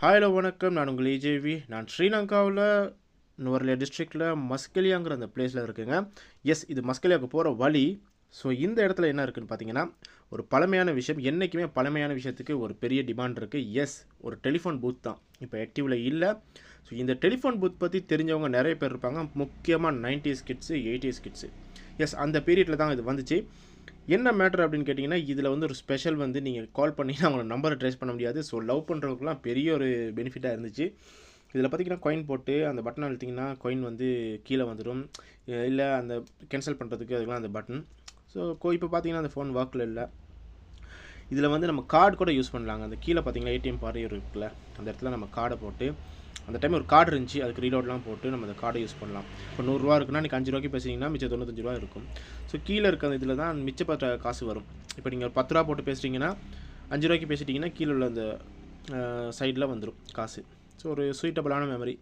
Hi hello வணக்கம். நான் உங்கள் ஏஜேவி. நான் ஸ்ரீலங்காவில் நுவர்லியா டிஸ்ட்ரிக்டில் மஸ்கெலியாங்கிற அந்த பிளேஸில் இருக்குங்க. எஸ், இது மஸ்கெலியாவுக்கு போகிற வழி. ஸோ இந்த இடத்துல என்ன இருக்குதுன்னு பார்த்தீங்கன்னா, ஒரு பழமையான விஷயம். என்றைக்குமே பழமையான விஷயத்துக்கு ஒரு பெரிய டிமாண்ட் இருக்குது. எஸ், ஒரு டெலிஃபோன் பூத் தான் இப்போ ஆக்டிவில் இல்லை. ஸோ இந்த டெலிஃபோன் பூத் பற்றி தெரிஞ்சவங்க நிறைய பேர் இருப்பாங்க. முக்கியமாக 90s kids, 80s kids. S, அந்த பீரியடில் தான் இது வந்துச்சு. என்ன மேட்டர் அப்படின்னு கேட்டிங்கன்னா, இதில் வந்து ஒரு ஸ்பெஷல் வந்து நீங்கள் கால் பண்ணிங்கன்னா அவங்களோட நம்பரை ட்ரேஸ் பண்ண முடியாது. ஸோ லவ் பண்ணுறவங்களுக்குலாம் பெரிய ஒரு பெனிஃபிட்டாக இருந்துச்சு. இதில் பார்த்தீங்கன்னா காயின் போட்டு அந்த பட்டன் அழுத்திங்கன்னா காயின் வந்து கீழே வந்துடும். இல்லை அந்த கேன்சல் பண்ணுறதுக்கு அதுக்கெலாம் அந்த பட்டன். ஸோ இப்போ பார்த்தீங்கன்னா அந்த ஃபோன் ஒர்க்கில் இல்லை. இதில் வந்து நம்ம கார்டு கூட யூஸ் பண்ணலாங்க. அந்த கீழே பார்த்தீங்கன்னா ஏடிஎம் பாரு இருக்குல்ல, அந்த இடத்துல நம்ம கார்டை போட்டு, அந்த டைம் ஒரு கார்டு இருந்துச்சு, அதுக்கு ரீலோட்லாம் போட்டு நம்ம அந்த கார்டை யூஸ் பண்ணலாம். இப்போ 100 ரூபா இருக்குன்னா நீங்கள் 5 ரூபாய்க்கு பேசுகிறீங்கன்னா மிச்சம் 95 ரூபா இருக்கும். ஸோ கீழே இருக்க அந்த இதில் தான் மிச்சப்பட்ட காசு வரும். இப்போ நீங்கள் ஒரு 10 ரூபா போட்டு பேசுகிறீங்கன்னா 5 ரூபாய்க்கு பேசிட்டிங்கன்னா கீழே உள்ள அந்த சைடில் வந்துடும் காசு. ஸோ ஒரு சூட்டபிளான மெமரி.